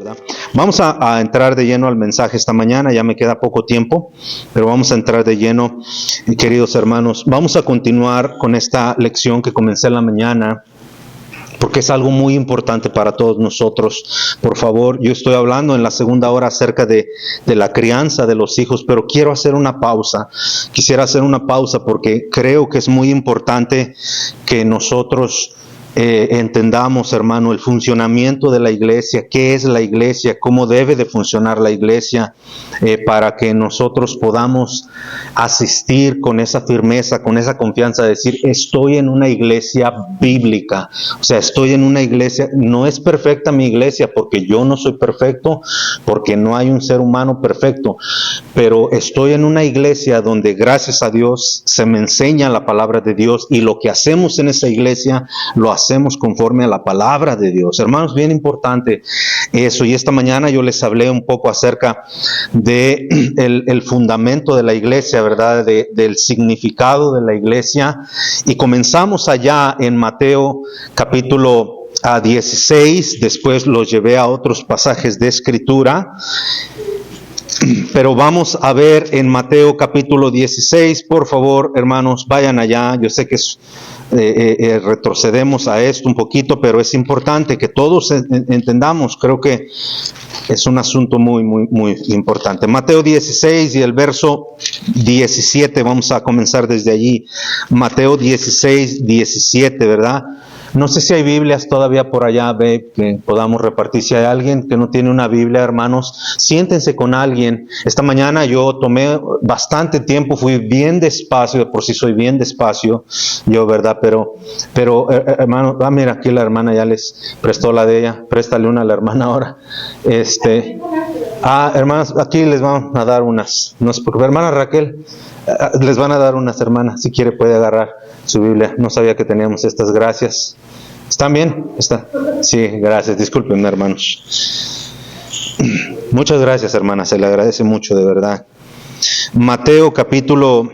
¿verdad? Vamos a entrar de lleno al mensaje esta mañana, ya me queda poco tiempo, pero vamos a entrar de lleno, queridos hermanos. Vamos a continuar con esta lección que comencé en la mañana, porque es algo muy importante para todos nosotros. Por favor, yo estoy hablando en la segunda hora acerca de la crianza de los hijos, pero quiero hacer una pausa. Quisiera hacer una pausa porque creo que es muy importante que nosotros entendamos, hermano, el funcionamiento de la iglesia, qué es la iglesia, cómo debe de funcionar la iglesia, para que nosotros podamos asistir con esa firmeza, con esa confianza, de decir, estoy en una iglesia bíblica. O sea, estoy en una iglesia, no es perfecta mi iglesia, porque yo no soy perfecto, porque no hay un ser humano perfecto, pero estoy en una iglesia donde, gracias a Dios, se me enseña la palabra de Dios, y lo que hacemos en esa iglesia, lo hacemos conforme a la palabra de Dios. Hermanos, bien importante eso. Y esta mañana yo les hablé un poco acerca de el fundamento de la iglesia, ¿verdad? Del significado de la iglesia. Y comenzamos allá en Mateo capítulo 16, después los llevé a otros pasajes de escritura. Pero vamos a ver en Mateo capítulo 16, por favor, hermanos, vayan allá. Yo sé que retrocedemos a esto un poquito, pero es importante que todos entendamos. Creo que es un asunto muy, muy, muy importante. Mateo 16 y el verso 17, vamos a comenzar desde allí. Mateo 16, 17, ¿verdad? No sé si hay Biblias todavía por allá, ve, que podamos repartir. Si hay alguien que no tiene una Biblia, hermanos, siéntense con alguien. Esta mañana yo tomé bastante tiempo, fui bien despacio, de por sí soy bien despacio, yo, ¿verdad? Pero hermano, mira, aquí la hermana ya les prestó la de ella. Préstale una a la hermana ahora. Hermanas, aquí les vamos a dar unas. No se preocupe, hermana Raquel, les van a dar unas, hermanas. Si quiere puede agarrar su Biblia. No sabía que teníamos estas. Gracias. ¿Están bien? ¿Está? Sí, gracias. Discúlpenme, hermanos. Muchas gracias, hermanas. Se le agradece mucho, de verdad. Mateo capítulo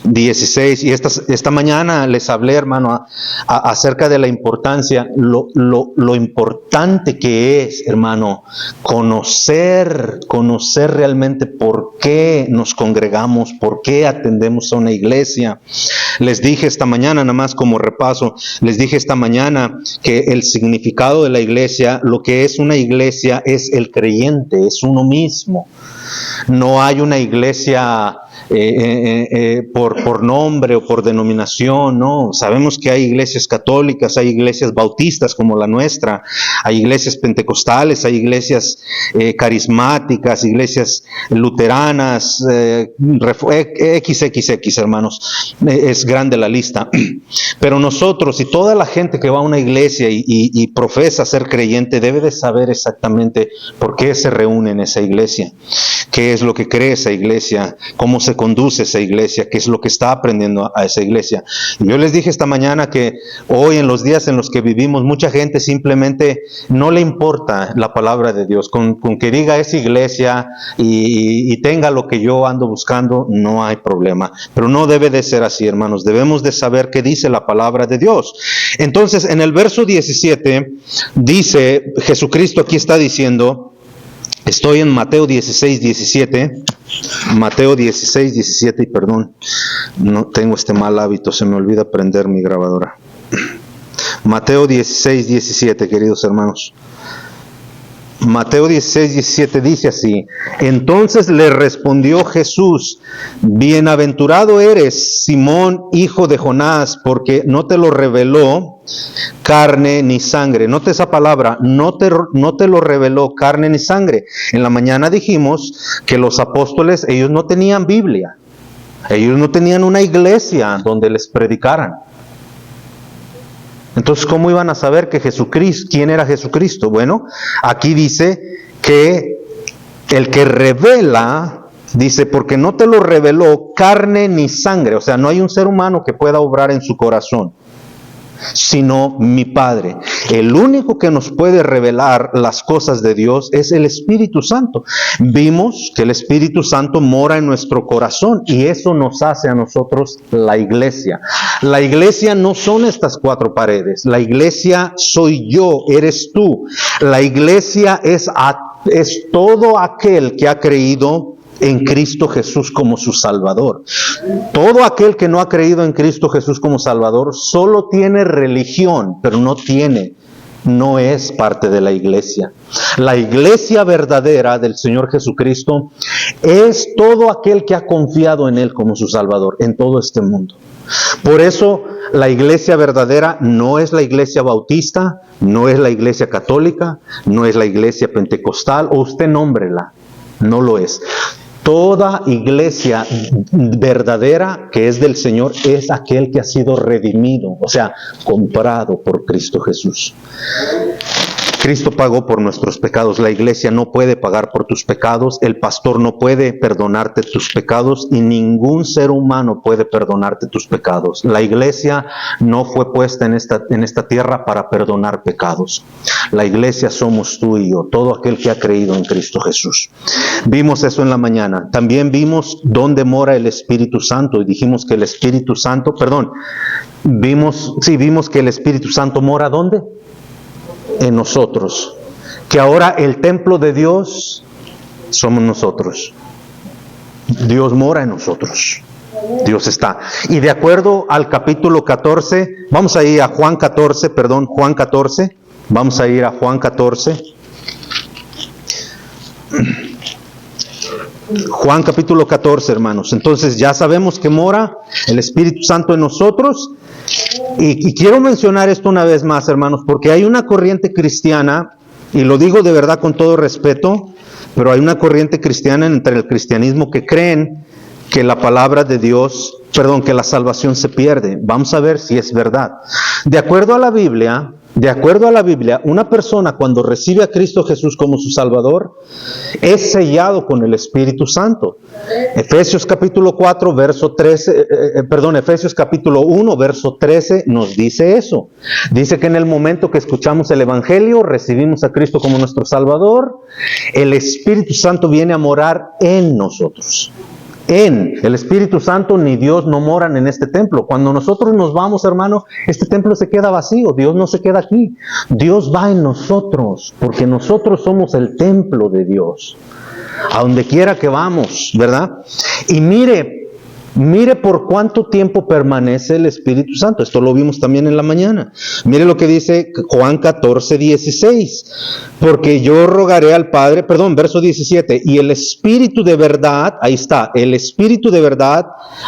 16, y esta mañana les hablé, hermano, acerca de la importancia, lo importante que es, hermano, conocer realmente por qué nos congregamos, por qué atendemos a una iglesia. Les dije esta mañana, nada más como repaso, les dije esta mañana que el significado de la iglesia, lo que es una iglesia es el creyente, es uno mismo. No hay una iglesia por nombre o por denominación, no. Sabemos que hay iglesias católicas, hay iglesias bautistas como la nuestra, hay iglesias pentecostales, hay iglesias carismáticas, iglesias luteranas, XXX, hermanos. Es grande la lista. Pero nosotros y toda la gente que va a una iglesia y profesa ser creyente debe de saber exactamente por qué se reúne en esa iglesia, qué es lo que cree esa iglesia, cómo se conduce esa iglesia, qué es lo que está aprendiendo a esa iglesia. Y yo les dije esta mañana que hoy, en los días en los que vivimos, mucha gente simplemente no le importa la palabra de Dios. Con que diga esa iglesia y tenga lo que yo ando buscando, no hay problema. Pero no debe de ser así, hermanos. Debemos de saber qué dice la palabra de Dios. Entonces, en el verso 17 dice, Jesucristo aquí está diciendo, estoy en Mateo 16, 17. Mateo 16, 17, y perdón, no tengo este mal hábito, se me olvida prender mi grabadora. Mateo 16, 17, queridos hermanos. Mateo 16, 17 dice así: entonces le respondió Jesús, bienaventurado eres, Simón, hijo de Jonás, porque no te lo reveló carne ni sangre. Note esa palabra, no te lo reveló carne ni sangre. En la mañana dijimos que los apóstoles, ellos no tenían Biblia, ellos no tenían una iglesia donde les predicaran. Entonces, ¿cómo iban a saber que Jesucristo, quién era Jesucristo? Bueno, aquí dice que el que revela, dice, porque no te lo reveló carne ni sangre. O sea, no hay un ser humano que pueda obrar en su corazón. sino mi Padre. El único que nos puede revelar las cosas de Dios es el Espíritu Santo. Vimos que el Espíritu Santo mora en nuestro corazón y eso nos hace a nosotros la iglesia. La iglesia no son estas cuatro paredes. La iglesia soy yo, eres tú. La iglesia es todo aquel que ha creído en Cristo Jesús como su Salvador. Todo aquel que no ha creído en Cristo Jesús como Salvador solo tiene religión, pero no es parte de la iglesia. La iglesia verdadera del Señor Jesucristo es todo aquel que ha confiado en Él como su Salvador en todo este mundo. Por eso la iglesia verdadera no es la iglesia bautista, no es la iglesia católica, no es la iglesia pentecostal, o usted nómbrela, no lo es. Toda iglesia verdadera que es del Señor es aquel que ha sido redimido, o sea, comprado por Cristo Jesús. Cristo pagó por nuestros pecados. La iglesia no puede pagar por tus pecados, el pastor no puede perdonarte tus pecados y ningún ser humano puede perdonarte tus pecados. La iglesia no fue puesta en esta tierra para perdonar pecados. La iglesia somos tú y yo, todo aquel que ha creído en Cristo Jesús. Vimos eso en la mañana. También vimos dónde mora el Espíritu Santo y dijimos que el Espíritu Santo, vimos que el Espíritu Santo mora ¿dónde? En nosotros, que ahora el templo de Dios somos nosotros. Dios mora en nosotros. Dios está. Y de acuerdo al capítulo 14, vamos a ir a Juan 14. Vamos a ir a Juan 14. Juan capítulo 14, hermanos. Entonces ya sabemos que mora el Espíritu Santo en nosotros. Y quiero mencionar esto una vez más, hermanos, porque hay una corriente cristiana, y lo digo de verdad con todo respeto, pero hay una corriente cristiana entre el cristianismo que creen que la palabra de Dios, que la salvación se pierde. Vamos a ver si es verdad. De acuerdo a la Biblia, una persona cuando recibe a Cristo Jesús como su Salvador, es sellado con el Espíritu Santo. Efesios capítulo 1, verso 13 nos dice eso. Dice que en el momento que escuchamos el Evangelio, recibimos a Cristo como nuestro Salvador, el Espíritu Santo viene a morar en nosotros. El Espíritu Santo ni Dios no moran en este templo. Cuando nosotros nos vamos, hermano, este templo se queda vacío. Dios no se queda aquí. Dios va en nosotros, porque nosotros somos el templo de Dios. A donde quiera que vamos, ¿verdad? Y mire por cuánto tiempo permanece el Espíritu Santo. Esto lo vimos también en la mañana. Mire lo que dice Juan 14, 16. Porque yo rogaré al Padre, verso 17. Y el Espíritu de verdad, ahí está, el Espíritu de verdad,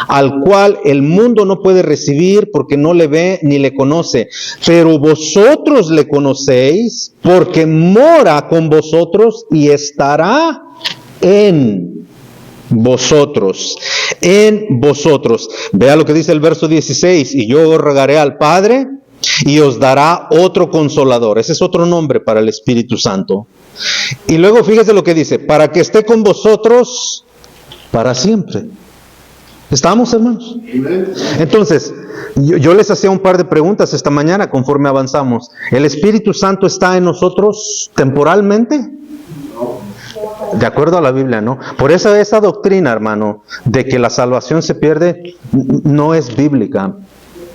al cual el mundo no puede recibir porque no le ve ni le conoce. Pero vosotros le conocéis porque mora con vosotros y estará en vosotros. Vea lo que dice el verso 16. Y yo rogaré al Padre y os dará otro consolador. Ese es otro nombre para el Espíritu Santo. Y luego fíjese lo que dice: para que esté con vosotros para siempre. ¿Estamos, hermanos? Entonces, yo les hacía un par de preguntas esta mañana conforme avanzamos. ¿El Espíritu Santo está en nosotros temporalmente? De acuerdo a la Biblia, ¿no? Por eso esa doctrina, hermano, de que la salvación se pierde, no es bíblica.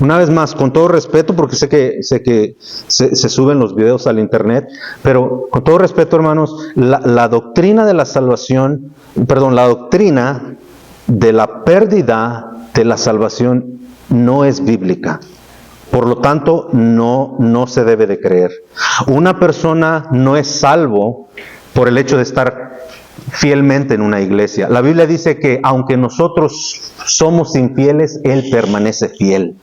Una vez más, con todo respeto, porque sé que se suben los videos al internet, pero con todo respeto, hermanos, la doctrina de la salvación, la doctrina de la pérdida de la salvación no es bíblica. Por lo tanto, no se debe de creer. Una persona no es salvo por el hecho de estar fielmente en una iglesia. La Biblia dice que aunque nosotros somos infieles, Él permanece fiel.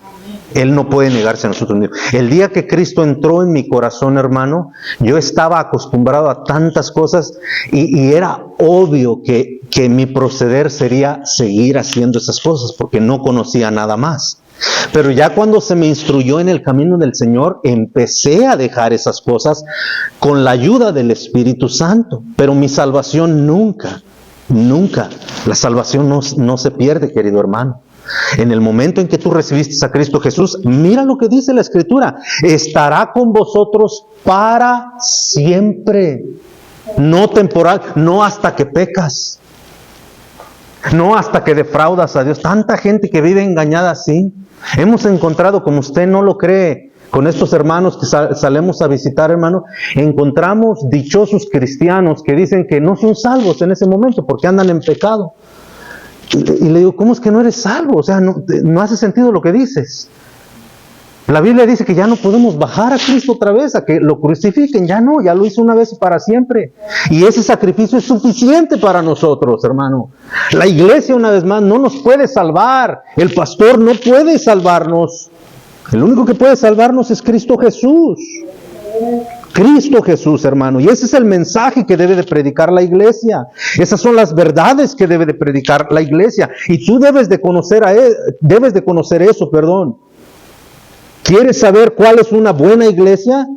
Él no puede negarse a nosotros mismos. El día que Cristo entró en mi corazón, hermano, yo estaba acostumbrado a tantas cosas y era obvio que mi proceder sería seguir haciendo esas cosas porque no conocía nada más. Pero ya cuando se me instruyó en el camino del Señor, empecé a dejar esas cosas con la ayuda del Espíritu Santo. Pero mi salvación nunca, la salvación no se pierde, querido hermano. En el momento en que tú recibiste a Cristo Jesús, mira lo que dice la Escritura: estará con vosotros para siempre. No temporal, no hasta que pecas, no hasta que defraudas a Dios. Tanta gente que vive engañada así. Hemos encontrado, como usted no lo cree, con estos hermanos que salemos a visitar, hermano, encontramos dichosos cristianos que dicen que no son salvos en ese momento porque andan en pecado. Y le digo, ¿cómo es que no eres salvo? O sea, no hace sentido lo que dices. La Biblia dice que ya no podemos bajar a Cristo otra vez, a que lo crucifiquen. Ya no, ya lo hizo una vez y para siempre. Y ese sacrificio es suficiente para nosotros, hermano. La iglesia, una vez más, no nos puede salvar. El pastor no puede salvarnos. El único que puede salvarnos es Cristo Jesús. Cristo Jesús, hermano. Y ese es el mensaje que debe de predicar la iglesia. Esas son las verdades que debe de predicar la iglesia. Y tú debes de conocer eso. ¿Quieres saber cuál es una buena iglesia?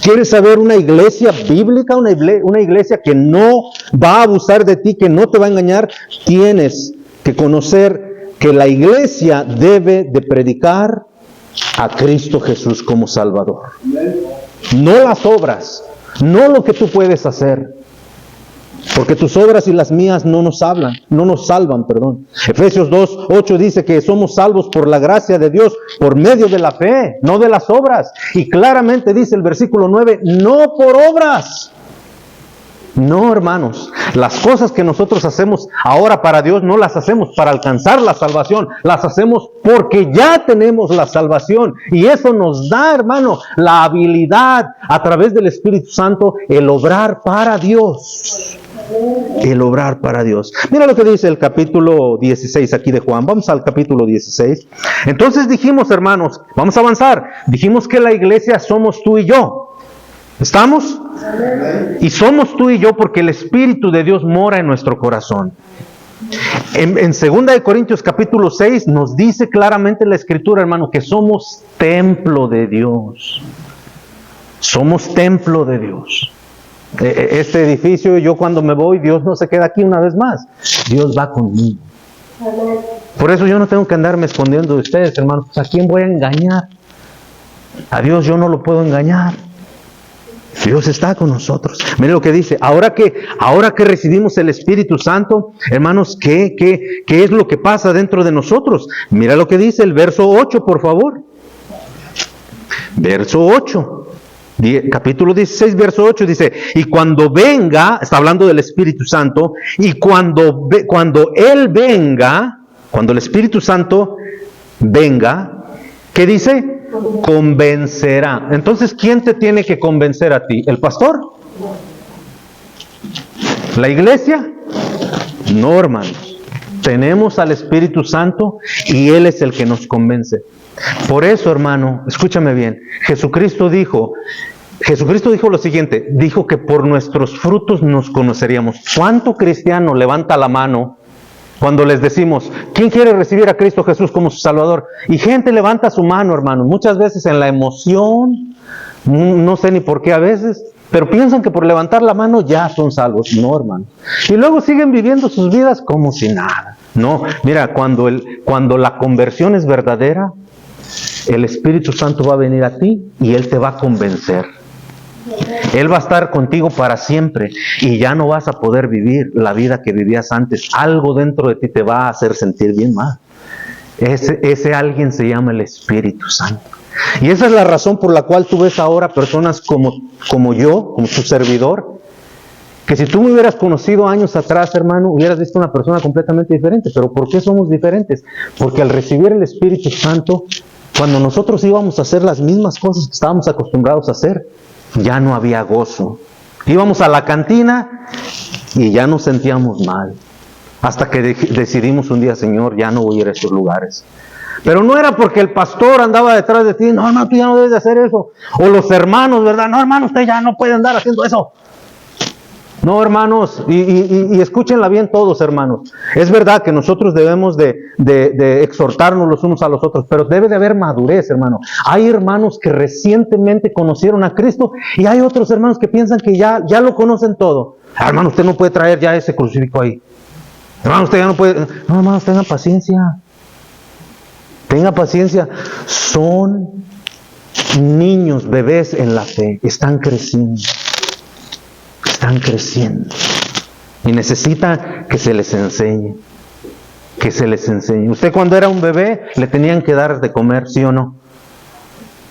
¿Quieres saber una iglesia bíblica? Una iglesia que no va a abusar de ti, que no te va a engañar. Tienes que conocer que la iglesia debe de predicar a Cristo Jesús como Salvador. No las obras, no lo que tú puedes hacer. Porque tus obras y las mías no nos salvan. Efesios 2:8 dice que somos salvos por la gracia de Dios, por medio de la fe, no de las obras. Y claramente dice el versículo 9, no por obras. No, hermanos, las cosas que nosotros hacemos ahora para Dios no las hacemos para alcanzar la salvación, las hacemos porque ya tenemos la salvación. Y eso nos da, hermano, la habilidad a través del Espíritu Santo, el obrar para Dios. El obrar para Dios. Mira lo que dice el capítulo 16 aquí de Juan. Vamos al capítulo 16. Entonces dijimos, hermanos, vamos a avanzar. Dijimos que la iglesia somos tú y yo. ¿Estamos? Y somos tú y yo porque el Espíritu de Dios mora en nuestro corazón. En 2 Corintios capítulo 6 nos dice claramente la Escritura, hermano, que somos templo de Dios. Somos templo de Dios. Este edificio, yo cuando me voy, Dios no se queda aquí una vez más. Dios va conmigo. Por eso yo no tengo que andarme escondiendo de ustedes, hermanos. ¿A quién voy a engañar? A Dios yo no lo puedo engañar. Dios está con nosotros. Mire lo que dice. Ahora que recibimos el Espíritu Santo, hermanos, ¿qué es lo que pasa dentro de nosotros? Mira lo que dice el verso 8, por favor. Verso 8. Capítulo 16, verso 8 dice, y cuando venga, está hablando del Espíritu Santo, y cuando Él venga, cuando el Espíritu Santo venga, ¿qué dice? Convencerá. Entonces, ¿quién te tiene que convencer a ti? ¿El pastor? ¿La iglesia? No, hermanos. Tenemos al Espíritu Santo y Él es el que nos convence. Por eso, hermano, escúchame bien, Jesucristo dijo lo siguiente, dijo que por nuestros frutos nos conoceríamos. ¿Cuánto cristiano levanta la mano cuando les decimos, ¿quién quiere recibir a Cristo Jesús como su Salvador? Y gente levanta su mano, hermano, muchas veces en la emoción, no sé ni por qué a veces, pero piensan que por levantar la mano ya son salvos. No, hermano. Y luego siguen viviendo sus vidas como si nada. No, mira, cuando la conversión es verdadera, el Espíritu Santo va a venir a ti y Él te va a convencer. Él va a estar contigo para siempre y ya no vas a poder vivir la vida que vivías antes. Algo dentro de ti te va a hacer sentir bien mal. Ese alguien se llama el Espíritu Santo. Y esa es la razón por la cual tú ves ahora personas como yo, como tu servidor, que si tú me hubieras conocido años atrás, hermano, hubieras visto una persona completamente diferente. ¿Pero por qué somos diferentes? Porque al recibir el Espíritu Santo, cuando nosotros íbamos a hacer las mismas cosas que estábamos acostumbrados a hacer, ya no había gozo. Íbamos a la cantina y ya nos sentíamos mal. Hasta que decidimos un día, Señor, ya no voy a ir a esos lugares. Pero no era porque el pastor andaba detrás de ti, no, hermano, tú ya no debes de hacer eso. O los hermanos, ¿verdad? No, hermano, usted ya no puede andar haciendo eso. No, hermanos, y escúchenla bien todos, hermanos. Es verdad que nosotros debemos de exhortarnos los unos a los otros, pero debe de haber madurez, hermano. Hay hermanos que recientemente conocieron a Cristo y hay otros hermanos que piensan que ya lo conocen todo. Hermano, usted no puede traer ya ese crucifijo ahí. Hermano, usted ya no puede. No, hermanos, tengan paciencia. Tenga paciencia. Son niños, bebés en la fe. Están creciendo. Están creciendo. Y necesitan que se les enseñe. Que se les enseñe. Usted cuando era un bebé le tenían que dar de comer, ¿sí o no?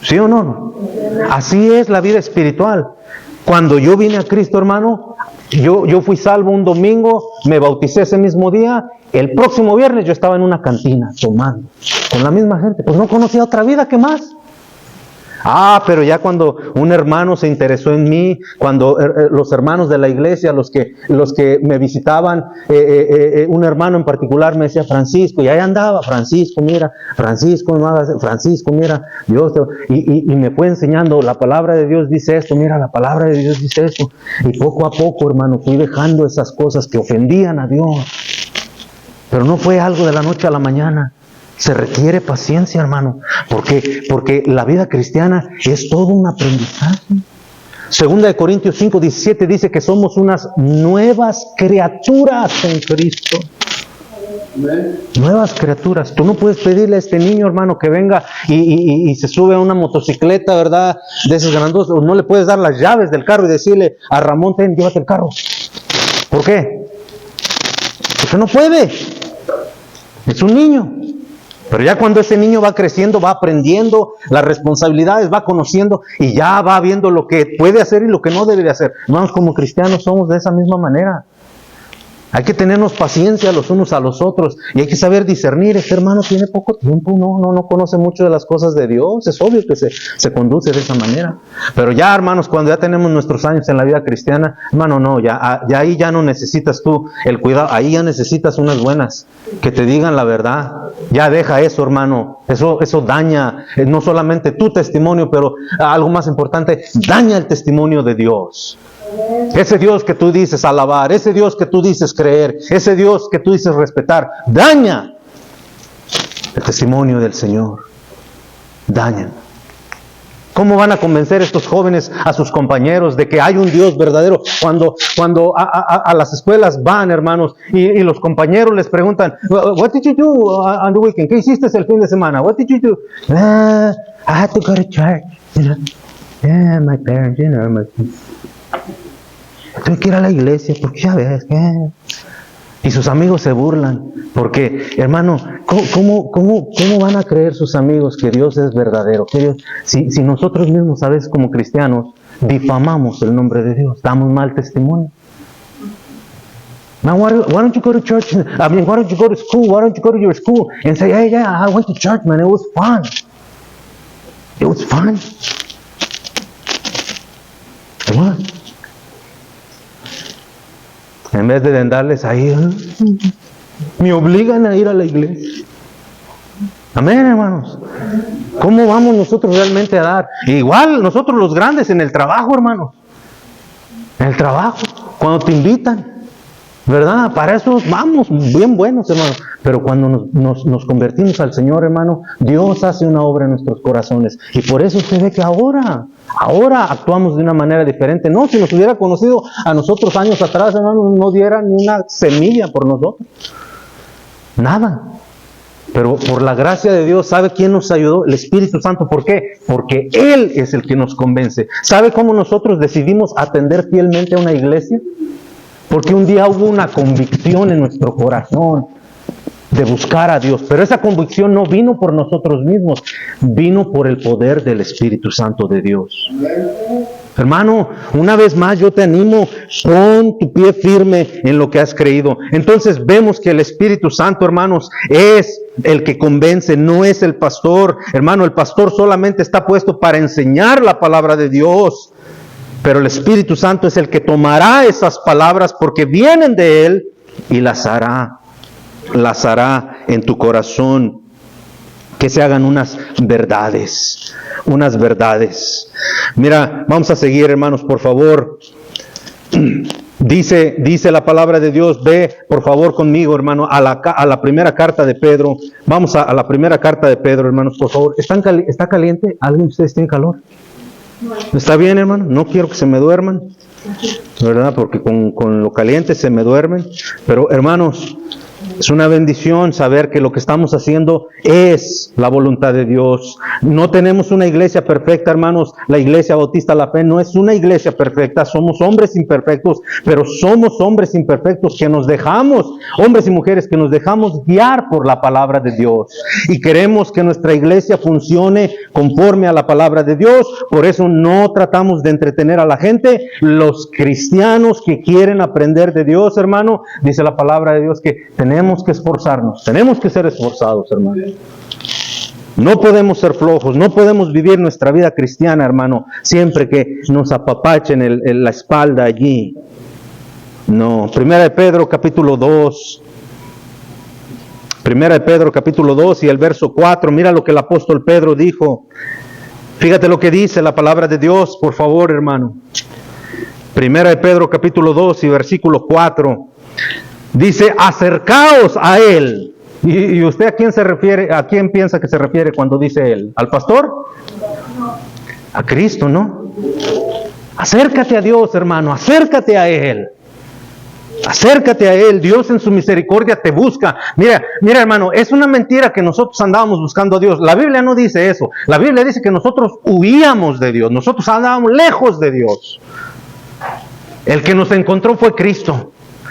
¿Sí o no? Así es la vida espiritual. Cuando yo vine a Cristo, hermano, yo fui salvo un domingo, me bauticé ese mismo día. El próximo viernes yo estaba en una cantina tomando con la misma gente. Pues no conocía otra vida, ¿qué más? Pero ya cuando un hermano se interesó en mí, cuando los hermanos de la iglesia, los que me visitaban, un hermano en particular me decía, Francisco, y ahí andaba, Francisco, mira, Dios, y me fue enseñando, la palabra de Dios dice esto, mira, la palabra de Dios dice esto, y poco a poco, hermano, fui dejando esas cosas que ofendían a Dios, pero no fue algo de la noche a la mañana. Se requiere paciencia, hermano, porque la vida cristiana es todo un aprendizaje. Segunda de Corintios 5:17 dice que somos unas nuevas criaturas en Cristo. Nuevas criaturas. Tú no puedes pedirle a este niño, hermano, que venga y se sube a una motocicleta, ¿verdad? De esos grandes. No le puedes dar las llaves del carro y decirle a Ramón, ten, llévate el carro. ¿Por qué? Porque no puede. Es un niño. Pero ya cuando ese niño va creciendo, va aprendiendo las responsabilidades, va conociendo y ya va viendo lo que puede hacer y lo que no debe de hacer. Hermanos, como cristianos somos de esa misma manera. Hay que tenernos paciencia los unos a los otros y hay que saber discernir. Este hermano tiene poco tiempo, no conoce mucho de las cosas de Dios. Es obvio que se conduce de esa manera. Pero ya, hermanos, cuando ya tenemos nuestros años en la vida cristiana, hermano, no, ya ahí ya no necesitas tú el cuidado. Ahí ya necesitas unas buenas que te digan la verdad. Ya deja eso, hermano. Eso daña no solamente tu testimonio, pero algo más importante, daña el testimonio de Dios. Ese Dios que tú dices alabar, ese Dios que tú dices creer, ese Dios que tú dices respetar, daña el testimonio del Señor. Dañan. ¿Cómo van a convencer estos jóvenes a sus compañeros de que hay un Dios verdadero? Cuando a las escuelas van, hermanos, y los compañeros les preguntan, what did you do on the weekend? ¿Qué hiciste el fin de semana? What did you do? I had to go to church. Yeah, my parents, tengo que ir a la iglesia porque ya ves que... Y sus amigos se burlan. Porque, hermano, ¿cómo van a creer sus amigos que Dios es verdadero? Que Dios, si nosotros mismos a veces como cristianos difamamos el nombre de Dios, damos mal testimonio. Man, why don't you go to church? I mean, why don't you go to school? Why don't you go to your school and say, hey, yeah, I went to church, man, it was fun. It was fun. Come on. En vez de darles ahí, me obligan a ir a la iglesia. Amén, hermanos. ¿Cómo vamos nosotros realmente a dar? Igual nosotros los grandes en el trabajo, hermanos. En el trabajo, cuando te invitan, ¿verdad? Para eso vamos, bien buenos, hermanos. Pero cuando nos convertimos al Señor, hermano, Dios hace una obra en nuestros corazones. Y por eso usted ve que ahora actuamos de una manera diferente. No, si nos hubiera conocido a nosotros años atrás, hermano, no diera ni una semilla por nosotros. Nada. Pero por la gracia de Dios, ¿sabe quién nos ayudó? El Espíritu Santo. ¿Por qué? Porque Él es el que nos convence. ¿Sabe cómo nosotros decidimos atender fielmente a una iglesia? Porque un día hubo una convicción en nuestro corazón de buscar a Dios. Pero esa convicción no vino por nosotros mismos, vino por el poder del Espíritu Santo de Dios. Hermano, una vez más yo te animo, pon tu pie firme en lo que has creído. Entonces vemos que el Espíritu Santo, hermanos, es el que convence, no es el pastor. Hermano, el pastor solamente está puesto para enseñar la palabra de Dios. Pero el Espíritu Santo es el que tomará esas palabras porque vienen de Él y las hará en tu corazón. Que se hagan unas verdades. Mira, vamos a seguir, hermanos, por favor. Dice la palabra de Dios, ve por favor conmigo, hermano, a la primera carta de Pedro. Vamos a la primera carta de Pedro, hermanos, por favor. ¿Está caliente? ¿Alguien de ustedes tiene calor? ¿Está bien, hermano? No quiero que se me duerman, ¿verdad? Porque con lo caliente se me duermen. Pero, hermanos, Es una bendición saber que lo que estamos haciendo es la voluntad de Dios. No tenemos una iglesia perfecta, hermanos. La Iglesia Bautista La Fe no es una iglesia perfecta. Somos hombres imperfectos, pero somos hombres imperfectos que nos dejamos, hombres y mujeres que nos dejamos guiar por la palabra de Dios. Y queremos que nuestra iglesia funcione conforme a la palabra de Dios. Por eso no tratamos de entretener a la gente. Los cristianos que quieren aprender de Dios, hermano, dice la palabra de Dios que tenemos que esforzarnos, tenemos que ser esforzados, hermano. No podemos ser flojos, no podemos vivir nuestra vida cristiana, hermano, siempre que nos apapachen la espalda allí. No, Primera de Pedro capítulo 2. Primera de Pedro capítulo 2 y el verso 4, mira lo que el apóstol Pedro dijo. Fíjate lo que dice la palabra de Dios, por favor, hermano. Primera de Pedro capítulo 2 y versículo 4. Dice, acercaos a Él. ¿Y usted a quién se refiere? ¿A quién piensa que se refiere cuando dice Él? ¿Al pastor? A Cristo, ¿no? Acércate a Dios, hermano, acércate a Él. Acércate a Él. Dios en su misericordia te busca. Mira, hermano, es una mentira que nosotros andábamos buscando a Dios. La Biblia no dice eso. La Biblia dice que nosotros huíamos de Dios. Nosotros andábamos lejos de Dios. El que nos encontró fue Cristo.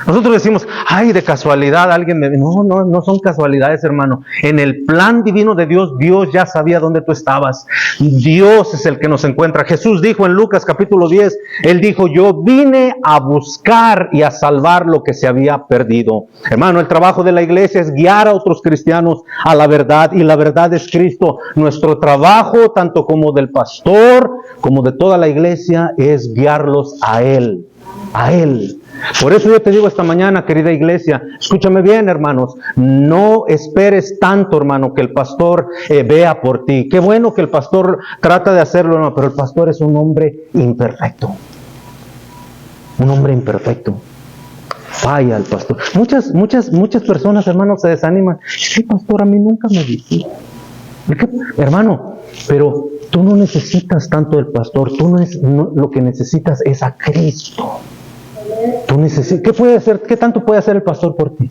Nosotros decimos, ay, de casualidad alguien me... No son casualidades, hermano. En el plan divino de Dios, Dios ya sabía dónde tú estabas. Dios es el que nos encuentra. Jesús dijo en Lucas capítulo 10, Él dijo, yo vine a buscar y a salvar lo que se había perdido. Hermano, el trabajo de la iglesia es guiar a otros cristianos a la verdad, y la verdad es Cristo. Nuestro trabajo, tanto como del pastor, como de toda la iglesia, es guiarlos a Él. A Él. Por eso yo te digo esta mañana, querida iglesia, escúchame bien, hermanos, no esperes tanto, hermano, que el pastor vea por ti. Qué bueno que el pastor trata de hacerlo, hermano, pero el pastor es un hombre imperfecto. Un hombre imperfecto. Falla el pastor. Muchas personas, hermanos, se desaniman. Sí, pastor, a mí nunca me dice. Hermano, pero tú no necesitas tanto del pastor, lo que necesitas es a Cristo. ¿Qué tanto puede hacer el pastor por ti?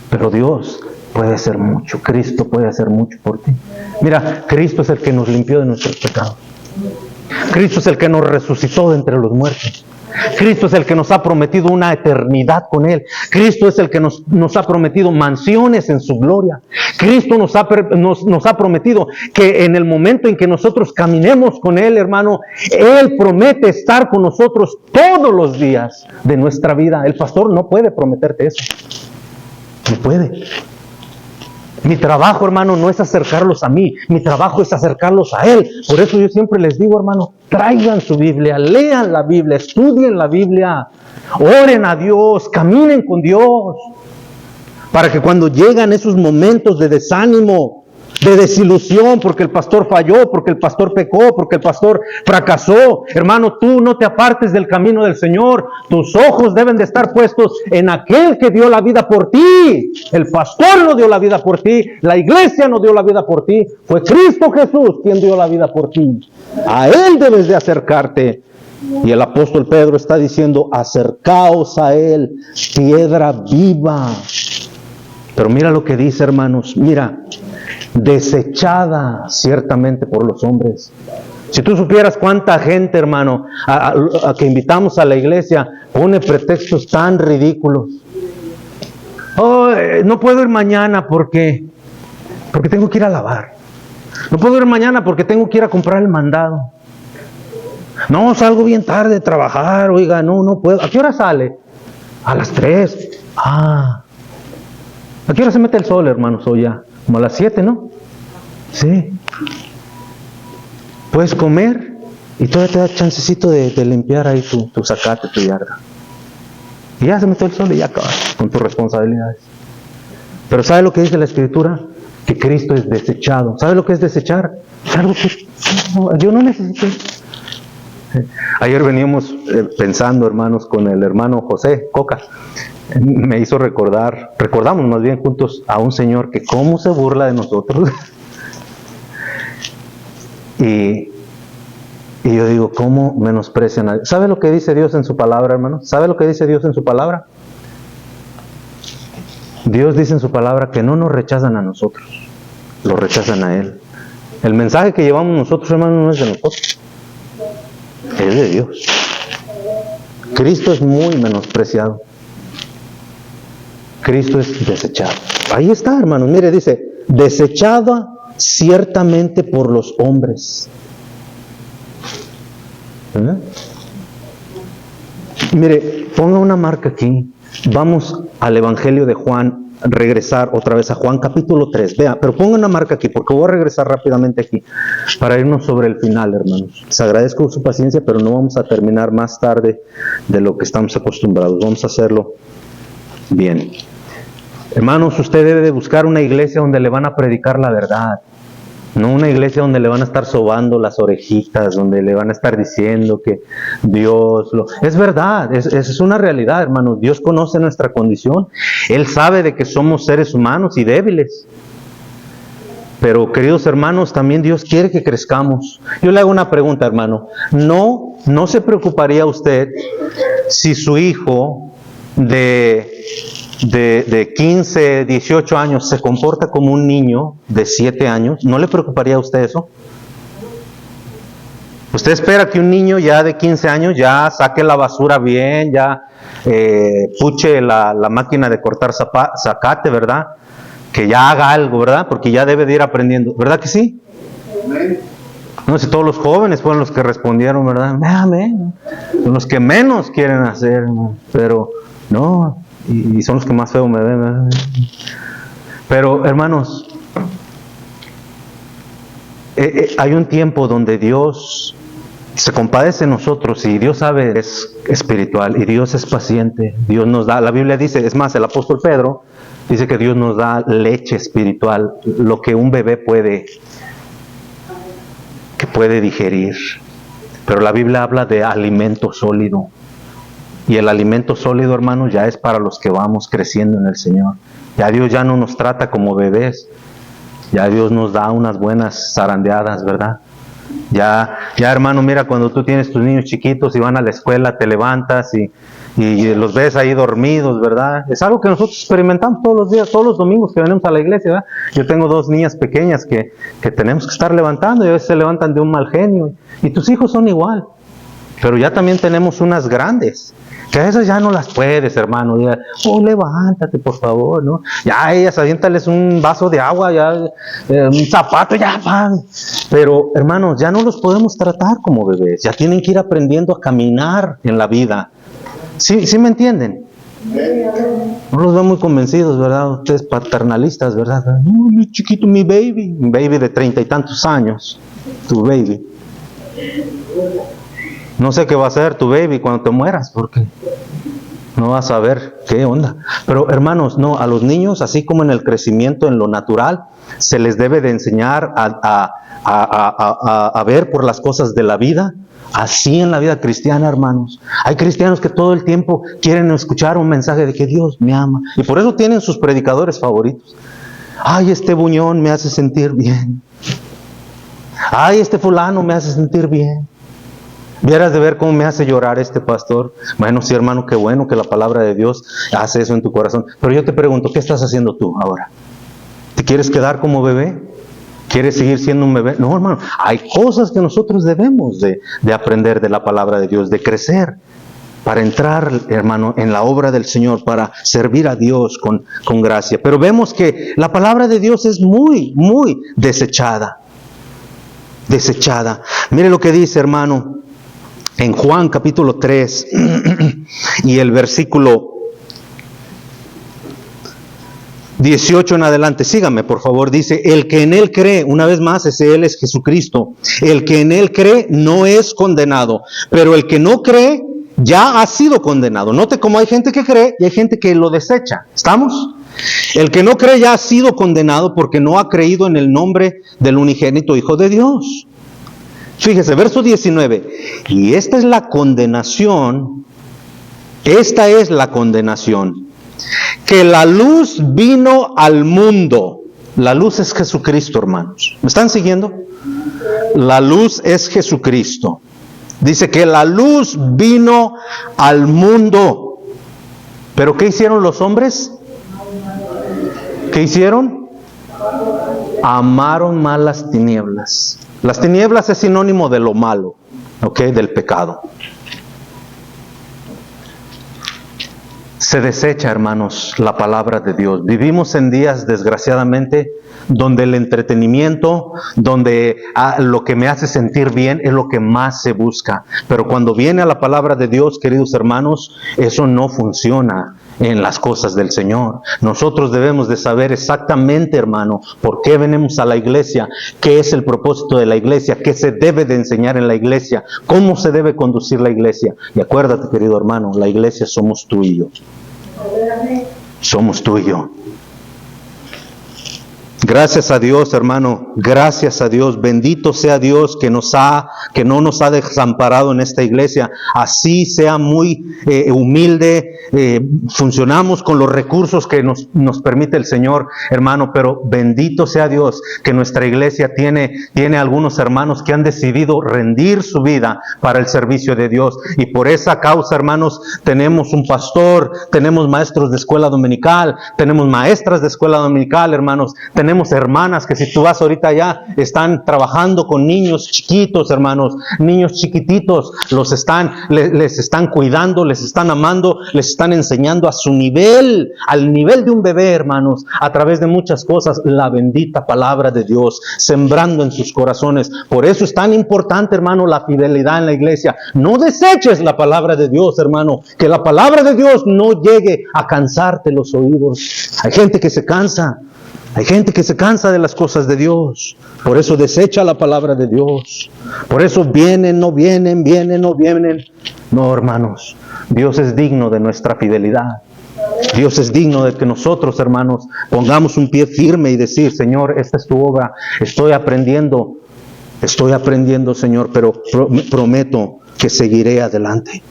Pero Dios puede hacer mucho, Cristo puede hacer mucho por ti. Mira, Cristo es el que nos limpió de nuestros pecados. Cristo es el que nos resucitó de entre los muertos. Cristo es el que nos ha prometido una eternidad con Él. Cristo es el que nos ha prometido mansiones en su gloria. Cristo nos ha prometido que en el momento en que nosotros caminemos con Él, hermano, Él promete estar con nosotros todos los días de nuestra vida. El pastor no puede prometerte eso. No puede. Mi trabajo, hermano, no es acercarlos a mí. Mi trabajo es acercarlos a Él. Por eso yo siempre les digo, hermano, traigan su Biblia, lean la Biblia, estudien la Biblia, oren a Dios, caminen con Dios, para que cuando llegan esos momentos de desánimo, de desilusión, porque el pastor falló, porque el pastor pecó, porque el pastor fracasó, hermano, tú no te apartes del camino del Señor. Tus ojos deben de estar puestos en aquel que dio la vida por ti. El pastor no dio la vida por ti, la iglesia no dio la vida por ti, fue Cristo Jesús quien dio la vida por ti. A Él debes de acercarte. Y el apóstol Pedro está diciendo, acercaos a Él, piedra viva. Pero mira lo que dice, hermanos, mira, desechada ciertamente por los hombres. Si tú supieras cuánta gente, hermano, a que invitamos a la iglesia, pone pretextos tan ridículos. Oh, no puedo ir mañana porque tengo que ir a lavar. No puedo ir mañana porque tengo que ir a comprar el mandado. No, salgo bien tarde de trabajar, oiga, no puedo. ¿A qué hora sale? A las 3. ¿A qué hora se mete el sol, hermanos? Hoy ya, como a las 7, ¿no? Sí. Puedes comer y todavía te da chancecito de limpiar ahí tu zacate, tu yarda. Y ya se metió el sol y ya acabas con tus responsabilidades. Pero ¿sabe lo que dice la Escritura? Que Cristo es desechado. ¿Sabe lo que es desechar? Es algo que yo no necesito. Ayer veníamos pensando, hermanos, con el hermano José Coca. Me hizo recordamos más bien juntos a un señor que cómo se burla de nosotros. y yo digo, ¿cómo menosprecian a Dios? ¿Sabe lo que dice Dios en su palabra, hermano? ¿Sabe lo que dice Dios en su palabra? Dios dice en su palabra que no nos rechazan a nosotros, lo rechazan a Él. El mensaje que llevamos nosotros, hermanos, no es de nosotros, es de Dios. Cristo es muy menospreciado. Cristo es desechado. Ahí está, hermanos. Mire, dice, desechada ciertamente por los hombres. ¿Eh? Mire, ponga una marca aquí. Vamos al Evangelio de Juan, regresar otra vez a Juan capítulo 3. Vea, pero ponga una marca aquí, porque voy a regresar rápidamente aquí para irnos sobre el final, hermanos. Les agradezco su paciencia, pero no vamos a terminar más tarde de lo que estamos acostumbrados. Vamos a hacerlo bien. Hermanos, usted debe de buscar una iglesia donde le van a predicar la verdad. No una iglesia donde le van a estar sobando las orejitas, donde le van a estar diciendo que Dios lo... Es verdad, es una realidad, hermanos. Dios conoce nuestra condición. Él sabe de que somos seres humanos y débiles. Pero, queridos hermanos, también Dios quiere que crezcamos. Yo le hago una pregunta, hermano. ¿No se preocuparía usted si su hijo de 15, 18 años se comporta como un niño de 7 años? ¿No le preocuparía a usted eso? ¿Usted espera que un niño ya de 15 años ya saque la basura bien, ya puche la máquina de cortar zacate, ¿verdad? Que ya haga algo, ¿verdad? Porque ya debe de ir aprendiendo, ¿verdad que sí? No sé, todos los jóvenes fueron los que respondieron, ¿verdad? Amén. Son los que menos quieren hacer, pero no... Y son los que más feo me ven. Pero, hermanos, hay un tiempo donde Dios se compadece de nosotros y Dios sabe, es espiritual y Dios es paciente. Dios nos da, la Biblia dice, es más, el apóstol Pedro dice que Dios nos da leche espiritual, lo que un bebé puede digerir. Pero la Biblia habla de alimento sólido. Y el alimento sólido, hermanos, ya es para los que vamos creciendo en el Señor. Ya Dios ya no nos trata como bebés. Ya Dios nos da unas buenas zarandeadas, ¿verdad? Ya, hermano, mira, cuando tú tienes tus niños chiquitos y van a la escuela, te levantas y los ves ahí dormidos, ¿verdad? Es algo que nosotros experimentamos todos los días, todos los domingos que venimos a la iglesia, ¿verdad? Yo tengo 2 niñas pequeñas que tenemos que estar levantando y a veces se levantan de un mal genio. Y tus hijos son igual. Pero ya también tenemos unas grandes, que a esas ya no las puedes, hermano. Ya, levántate, por favor, ¿no? Ya a ellas aviéntales un vaso de agua, ya un zapato, ya, pan. Pero, hermanos, ya no los podemos tratar como bebés. Ya tienen que ir aprendiendo a caminar en la vida. ¿Sí me entienden? No los veo muy convencidos, ¿verdad? Ustedes paternalistas, ¿verdad? Mi chiquito, mi baby de 30 y tantos años, tu baby. No sé qué va a hacer tu baby cuando te mueras, porque no vas a ver qué onda. Pero, hermanos, no, a los niños, así como en el crecimiento en lo natural, se les debe de enseñar a ver por las cosas de la vida. Así en la vida cristiana, hermanos. Hay cristianos que todo el tiempo quieren escuchar un mensaje de que Dios me ama. Y por eso tienen sus predicadores favoritos. Ay, este buñón me hace sentir bien. Ay, este fulano me hace sentir bien. Vieras de ver cómo me hace llorar este pastor. Bueno, sí, hermano, qué bueno que la palabra de Dios hace eso en tu corazón. Pero yo te pregunto, ¿qué estás haciendo tú ahora? ¿Te quieres quedar como bebé? ¿Quieres seguir siendo un bebé? No, hermano, hay cosas que nosotros debemos de aprender de la palabra de Dios, de crecer, para entrar, hermano, en la obra del Señor, para servir a Dios con gracia. Pero vemos que la palabra de Dios es muy, muy desechada. Desechada. Mire lo que dice, hermano, en Juan capítulo 3 y el versículo 18 en adelante, sígame por favor, dice, el que en él cree, una vez más, él es Jesucristo, el que en él cree no es condenado, pero el que no cree ya ha sido condenado. Note cómo hay gente que cree y hay gente que lo desecha, ¿estamos? El que no cree ya ha sido condenado porque no ha creído en el nombre del unigénito Hijo de Dios. Fíjese, verso 19, y esta es la condenación, que la luz vino al mundo. La luz es Jesucristo, hermanos. ¿Me están siguiendo? La luz es Jesucristo. Dice que la luz vino al mundo. ¿Pero qué hicieron los hombres? ¿Qué hicieron? Amaron más las tinieblas. Las tinieblas es sinónimo de lo malo, ¿ok? Del pecado. Se desecha, hermanos, la palabra de Dios. Vivimos en días, desgraciadamente, donde el entretenimiento, donde lo que me hace sentir bien es lo que más se busca. Pero cuando viene a la palabra de Dios, queridos hermanos, eso no funciona en las cosas del Señor. Nosotros debemos de saber exactamente, hermano, por qué venimos a la iglesia, qué es el propósito de la iglesia, qué se debe de enseñar en la iglesia, cómo se debe conducir la iglesia. Y acuérdate, querido hermano, la iglesia somos tú y yo. Somos tú y yo. Gracias a Dios, hermano, gracias a Dios, bendito sea Dios que no nos ha desamparado en esta iglesia. Así sea muy humilde, funcionamos con los recursos que nos permite el Señor, hermano, pero bendito sea Dios que nuestra iglesia tiene algunos hermanos que han decidido rendir su vida para el servicio de Dios. Y por esa causa, hermanos, tenemos un pastor, tenemos maestros de escuela dominical, tenemos maestras de escuela dominical, hermanos, tenemos hermanas que si tú vas ahorita allá, están trabajando con niños chiquitos, hermanos, niños chiquititos, les están cuidando, les están amando, les están enseñando a su nivel, al nivel de un bebé, hermanos, a través de muchas cosas, la bendita palabra de Dios, sembrando en sus corazones. Por eso es tan importante, hermano, la fidelidad en la iglesia. No deseches la palabra de Dios, hermano, que la palabra de Dios no llegue a cansarte los oídos. Hay gente que se cansa. Hay gente que se cansa de las cosas de Dios. Por eso desecha la palabra de Dios. Por eso vienen, no vienen, vienen, no vienen. No, hermanos. Dios es digno de nuestra fidelidad. Dios es digno de que nosotros, hermanos, pongamos un pie firme y decir, Señor, esta es tu obra. Estoy aprendiendo, Señor, pero prometo que seguiré adelante.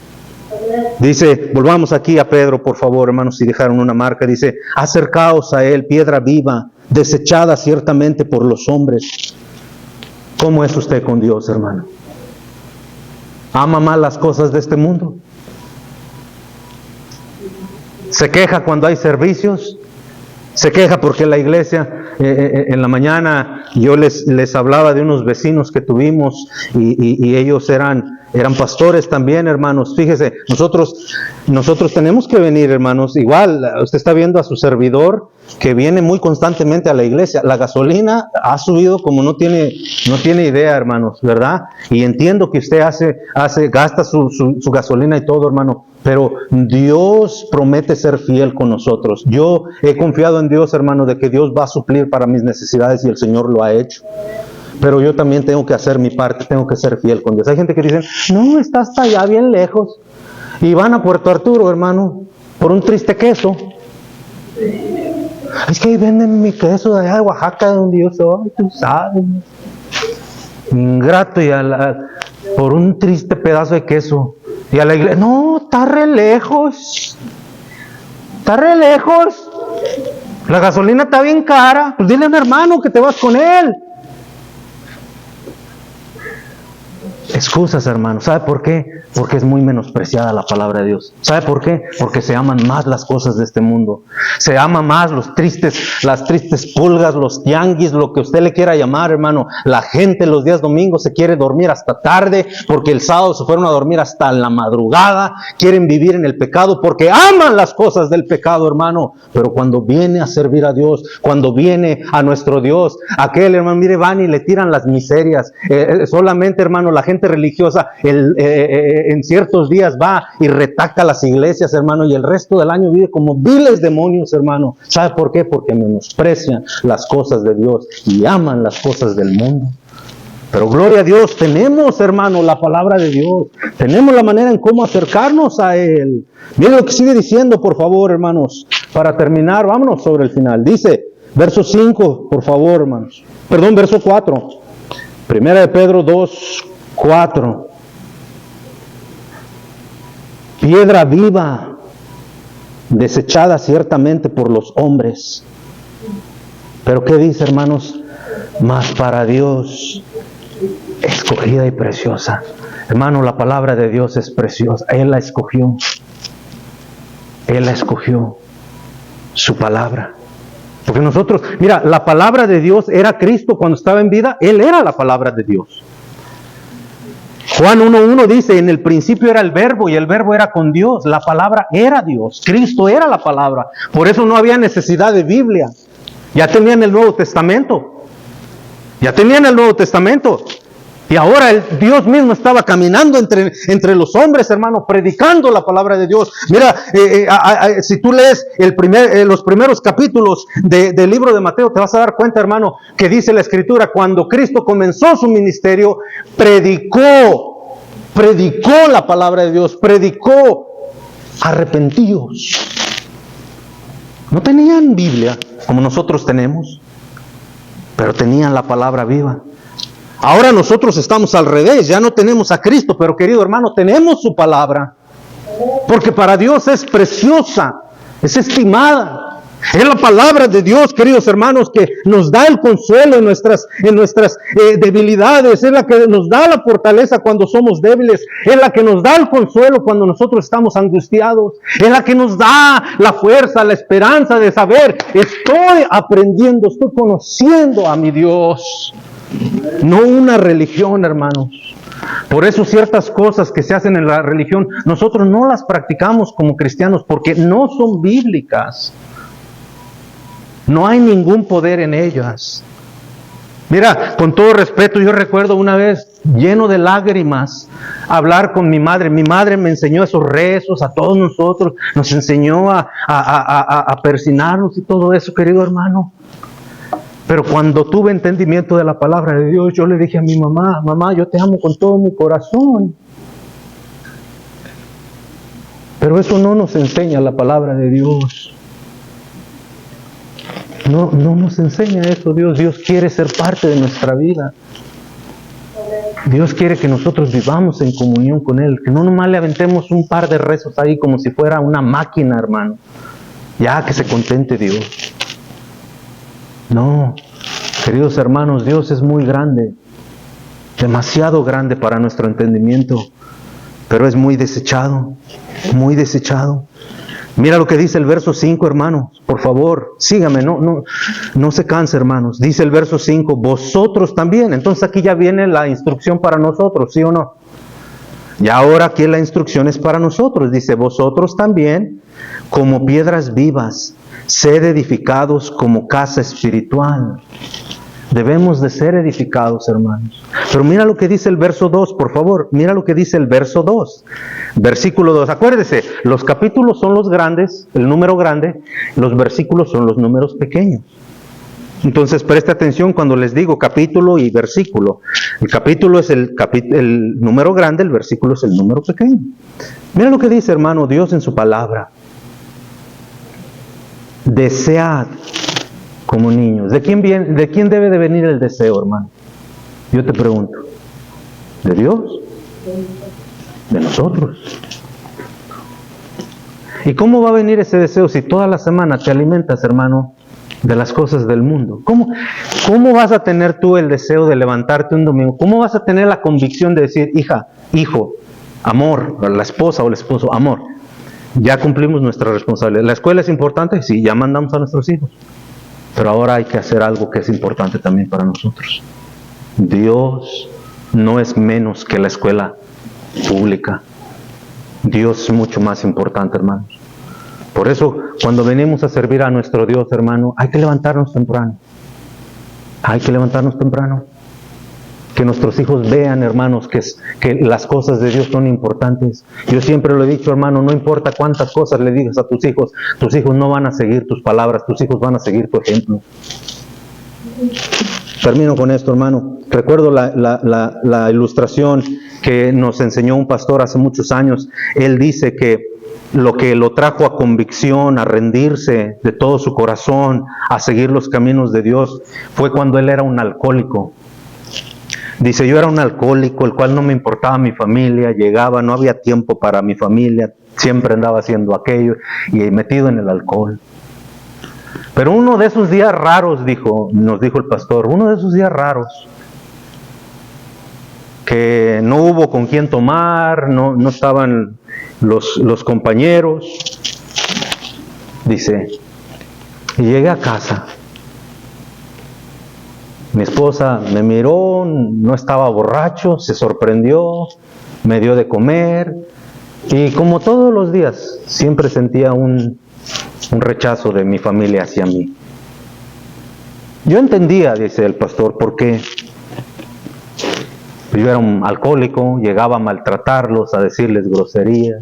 Dice, volvamos aquí a Pedro, por favor, hermanos, si dejaron una marca. Dice, acercaos a él, piedra viva, desechada ciertamente por los hombres. ¿Cómo es usted con Dios, hermano? ¿Ama más las cosas de este mundo? ¿Se queja cuando hay servicios? ¿Se queja porque la iglesia, en la mañana yo les hablaba de unos vecinos que tuvimos y ellos eran pastores también, hermanos? Fíjese, nosotros tenemos que venir, hermanos. Igual, usted está viendo a su servidor que viene muy constantemente a la iglesia. La gasolina ha subido como no tiene idea, hermanos, ¿verdad? Y entiendo que usted gasta su gasolina y todo, hermano. Pero Dios promete ser fiel con nosotros. Yo he confiado en Dios, hermano, de que Dios va a suplir para mis necesidades y el Señor lo ha hecho. Pero yo también tengo que hacer mi parte, tengo que ser fiel con Dios. Hay gente que dice, no, está hasta allá bien lejos. Y van a Puerto Arturo, hermano, por un triste queso. Es que ahí venden mi queso de allá de Oaxaca, de donde yo soy, tú sabes. Ingrato, y por un triste pedazo de queso. Y a la iglesia, no, está re lejos. Está re lejos. La gasolina está bien cara. Pues dile a un hermano que te vas con él. Excusas, hermano. ¿Sabe por qué? Porque es muy menospreciada la palabra de Dios. ¿Sabe por qué? Porque se aman más las cosas de este mundo. Se ama más las tristes pulgas, los tianguis, lo que usted le quiera llamar, hermano. La gente los días domingos se quiere dormir hasta tarde, porque el sábado se fueron a dormir hasta la madrugada. Quieren vivir en el pecado porque aman las cosas del pecado, hermano. Pero cuando viene a servir a Dios, cuando viene a nuestro Dios, aquel, hermano, mire, van y le tiran las miserias. Solamente, hermano, la gente religiosa en ciertos días va y retaca las iglesias, hermano, y el resto del año vive como viles demonios, hermano. ¿Sabe por qué? Porque menosprecian las cosas de Dios y aman las cosas del mundo. Pero gloria a Dios, tenemos, hermano, la palabra de Dios, tenemos la manera en cómo acercarnos a Él. Miren lo que sigue diciendo, por favor, hermanos, para terminar. Vámonos sobre el final. Dice, verso 5, por favor, hermanos. Perdón, verso 4. Primera de Pedro 2:4. Piedra viva, desechada ciertamente por los hombres. Pero ¿qué dice, hermanos? Mas para Dios, escogida y preciosa. Hermano, la palabra de Dios es preciosa. Él la escogió. Él la escogió. Su palabra. Porque nosotros, mira, la palabra de Dios era Cristo cuando estaba en vida. Él era la palabra de Dios. Juan 1:1 dice, en el principio era el verbo y el verbo era con Dios. La palabra era Dios. Cristo era la palabra. Por eso no había necesidad de Biblia. Ya tenían el Nuevo Testamento. Ya tenían el Nuevo Testamento. Y ahora Dios mismo estaba caminando entre los hombres, hermano, predicando la palabra de Dios. Mira, si tú lees los primeros capítulos del libro de Mateo, te vas a dar cuenta, hermano, que dice la Escritura, cuando Cristo comenzó su ministerio, predicó la palabra de Dios, predicó, arrepentidos. No tenían Biblia como nosotros tenemos, pero tenían la palabra viva. Ahora nosotros estamos al revés, ya no tenemos a Cristo, pero querido hermano, tenemos su palabra. Porque para Dios es preciosa, es estimada. Es la palabra de Dios, queridos hermanos, que nos da el consuelo en nuestras debilidades. Es la que nos da la fortaleza cuando somos débiles. Es la que nos da el consuelo cuando nosotros estamos angustiados. Es la que nos da la fuerza, la esperanza de saber, estoy aprendiendo, estoy conociendo a mi Dios. No una religión, hermanos. Por eso ciertas cosas que se hacen en la religión, nosotros no las practicamos como cristianos porque no son bíblicas. No hay ningún poder en ellas. Mira, con todo respeto, yo recuerdo una vez, lleno de lágrimas, hablar con mi madre. Mi madre me enseñó esos rezos a todos nosotros, nos enseñó a persignarnos y todo eso, querido hermano. Pero cuando tuve entendimiento de la palabra de Dios, yo le dije a mi mamá, mamá, yo te amo con todo mi corazón. Pero eso no nos enseña la palabra de Dios. No nos enseña eso Dios. Dios quiere ser parte de nuestra vida. Dios quiere que nosotros vivamos en comunión con Él. Que no nomás le aventemos un par de rezos ahí como si fuera una máquina, hermano. Ya que se contente Dios. No, queridos hermanos, Dios es muy grande, demasiado grande para nuestro entendimiento, pero es muy desechado, muy desechado. Mira lo que dice el verso 5, hermanos, por favor, sígame, no se canse, hermanos. Dice el verso 5, vosotros también. Entonces aquí ya viene la instrucción para nosotros, ¿sí o no? Y ahora aquí la instrucción es para nosotros. Dice, vosotros también, como piedras vivas, sed edificados como casa espiritual. Debemos de ser edificados, hermanos. Pero mira lo que dice el verso 2, por favor. Mira lo que dice el verso 2. Versículo 2. Acuérdese, los capítulos son los grandes, el número grande. Los versículos son los números pequeños. Entonces, preste atención cuando les digo capítulo y versículo. El capítulo es el número grande, el versículo es el número pequeño. Mira lo que dice, hermano, Dios en su palabra. Desead como niños. ¿De quién debe de venir el deseo, hermano? Yo te pregunto. ¿De Dios? De nosotros. ¿Y cómo va a venir ese deseo si toda la semana te alimentas, hermano, de las cosas del mundo? ¿Cómo vas a tener tú el deseo de levantarte un domingo? ¿Cómo vas a tener la convicción de decir, hija, hijo, amor, la esposa o el esposo, amor, ya cumplimos nuestra responsabilidad? ¿La escuela es importante? Sí, ya mandamos a nuestros hijos. Pero ahora hay que hacer algo que es importante también para nosotros. Dios no es menos que la escuela pública. Dios es mucho más importante, hermanos. Por eso, cuando venimos a servir a nuestro Dios, hermano, hay que levantarnos temprano. Hay que levantarnos temprano. Que nuestros hijos vean, hermanos, que las cosas de Dios son importantes. Yo siempre lo he dicho, hermano, no importa cuántas cosas le digas a tus hijos no van a seguir tus palabras, tus hijos van a seguir tu ejemplo. Termino con esto, hermano. Recuerdo la ilustración que nos enseñó un pastor hace muchos años. Él dice que lo que lo trajo a convicción, a rendirse de todo su corazón, a seguir los caminos de Dios, fue cuando él era un alcohólico. Dice, yo era un alcohólico, el cual no me importaba mi familia, llegaba, no había tiempo para mi familia, siempre andaba haciendo aquello y metido en el alcohol. Pero uno de esos días raros, nos dijo el pastor, uno de esos días raros, que no hubo con quién tomar, no estaban los compañeros, dice, y llegué a casa Mi esposa me miró, no estaba borracho, se sorprendió, me dio de comer, y como todos los días, siempre sentía un rechazo de mi familia hacia mí. Yo entendía, dice el pastor, por qué. Yo era un alcohólico, llegaba a maltratarlos, a decirles groserías.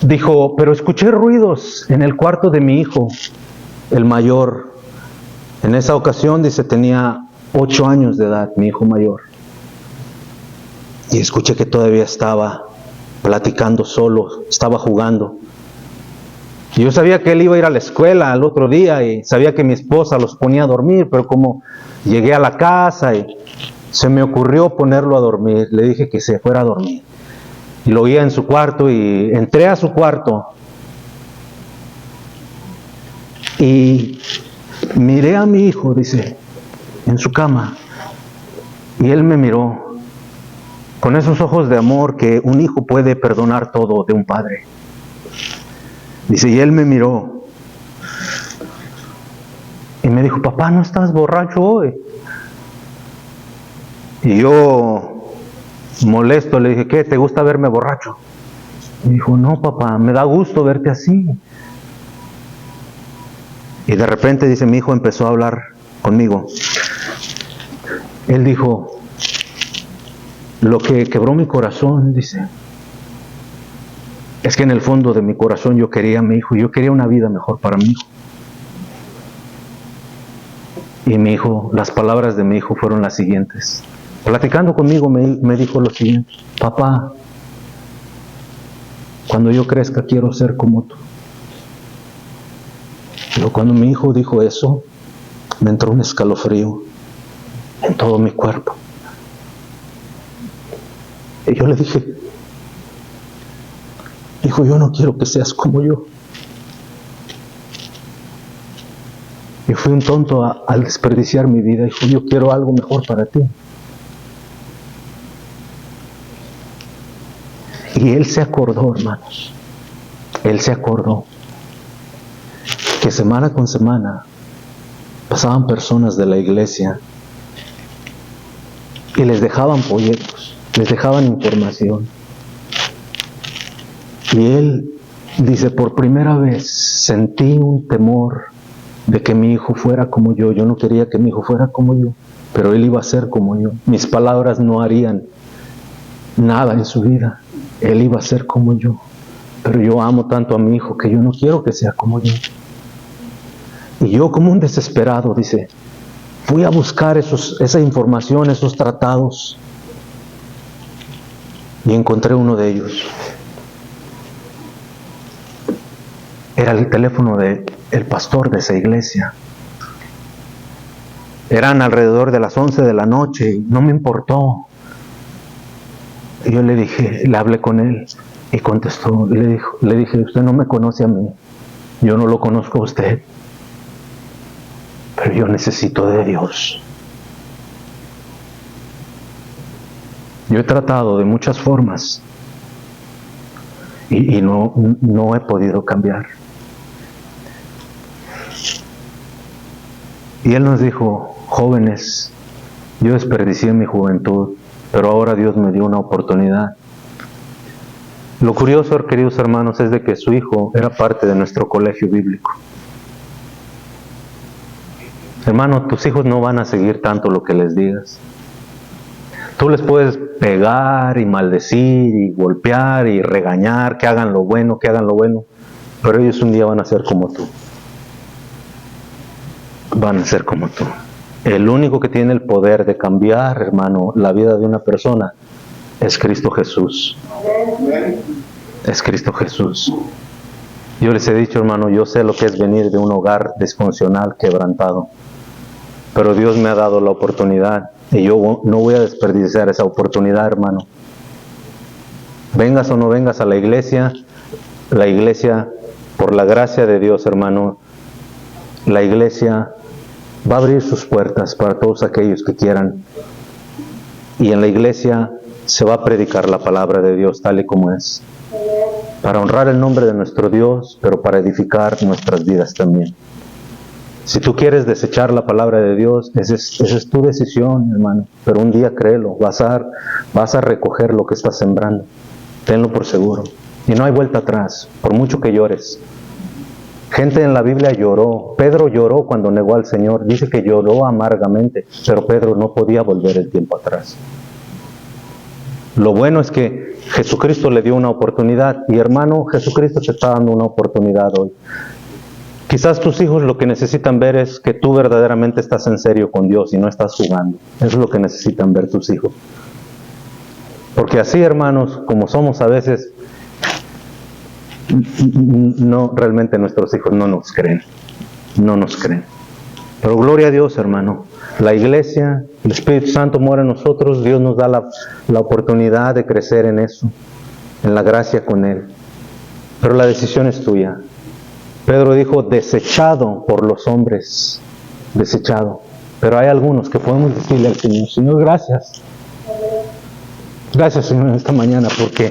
Dijo, pero escuché ruidos en el cuarto de mi hijo, el mayor. En esa ocasión, dice, tenía 8 años de edad, mi hijo mayor. Y escuché que todavía estaba platicando solo, estaba jugando. Y yo sabía que él iba a ir a la escuela al otro día y sabía que mi esposa los ponía a dormir, pero como llegué a la casa y se me ocurrió ponerlo a dormir, le dije que se fuera a dormir. Y lo oía en su cuarto y entré a su cuarto y miré a mi hijo, dice, en su cama, y él me miró con esos ojos de amor que un hijo puede perdonar todo de un padre. Dice, y él me miró y me dijo, papá, ¿no estás borracho hoy? Y yo, molesto, le dije, ¿qué? ¿Te gusta verme borracho? Y dijo, no, papá, me da gusto verte así. Y de repente, dice, mi hijo empezó a hablar conmigo. Él dijo, lo que quebró mi corazón, dice, es que en el fondo de mi corazón yo quería a mi hijo, yo quería una vida mejor para mi hijo. Y mi hijo, las palabras de mi hijo fueron las siguientes. Platicando conmigo me dijo lo siguiente, papá, cuando yo crezca quiero ser como tú. Pero cuando mi hijo dijo eso, me entró un escalofrío en todo mi cuerpo. Y yo le dije, hijo, yo no quiero que seas como yo. Y fui un tonto al desperdiciar mi vida. Hijo, yo quiero algo mejor para ti. Y él se acordó, hermanos. Él se acordó que semana con semana pasaban personas de la iglesia y les dejaban folletos, les dejaban información. Y él dice, por primera vez sentí un temor de que mi hijo fuera como yo. Yo no quería que mi hijo fuera como yo, pero él iba a ser como yo. Mis palabras no harían nada en su vida. Él iba a ser como yo. Pero yo amo tanto a mi hijo que yo no quiero que sea como yo. Y yo, como un desesperado, dice, fui a buscar esa información, esos tratados, y encontré uno de ellos. Era el teléfono del pastor de esa iglesia. Eran alrededor de las 11 de la noche y no me importó. Y yo le hablé con él y contestó. Le dije, usted no me conoce a mí, yo no lo conozco a usted, pero yo necesito de Dios. Yo he tratado de muchas formas y no he podido cambiar. Y él nos dijo, jóvenes, yo desperdicié mi juventud, pero ahora Dios me dio una oportunidad. Lo curioso, queridos hermanos, es de que su hijo era parte de nuestro colegio bíblico. Hermano, tus hijos no van a seguir tanto lo que les digas. Tú les puedes pegar y maldecir y golpear y regañar, que hagan lo bueno, pero ellos un día van a ser como tú. Van a ser como tú. El único que tiene el poder de cambiar, hermano, la vida de una persona es Cristo Jesús. Es Cristo Jesús. Yo les he dicho, hermano, yo sé lo que es venir de un hogar disfuncional, quebrantado. Pero Dios me ha dado la oportunidad y yo no voy a desperdiciar esa oportunidad, hermano. Vengas o no vengas a la iglesia, por la gracia de Dios, hermano, la iglesia va a abrir sus puertas para todos aquellos que quieran. Y en la iglesia se va a predicar la palabra de Dios tal y como es. Para honrar el nombre de nuestro Dios, pero para edificar nuestras vidas también. Si tú quieres desechar la palabra de Dios, esa es tu decisión, hermano. Pero un día créelo, vas a recoger lo que estás sembrando. Tenlo por seguro. Y no hay vuelta atrás, por mucho que llores. Gente en la Biblia lloró. Pedro lloró cuando negó al Señor. Dice que lloró amargamente, pero Pedro no podía volver el tiempo atrás. Lo bueno es que Jesucristo le dio una oportunidad. Y hermano, Jesucristo te está dando una oportunidad hoy. Quizás tus hijos lo que necesitan ver es que tú verdaderamente estás en serio con Dios y no estás jugando. Eso es lo que necesitan ver tus hijos. Porque así, hermanos, como somos a veces, no, realmente nuestros hijos no nos creen. No nos creen. Pero gloria a Dios, hermano. La iglesia, el Espíritu Santo mora en nosotros. Dios nos da la oportunidad de crecer en eso, en la gracia con Él. Pero la decisión es tuya. Pedro dijo, desechado por los hombres, desechado. Pero hay algunos que podemos decirle al Señor, Señor, gracias. Gracias, Señor, en esta mañana, porque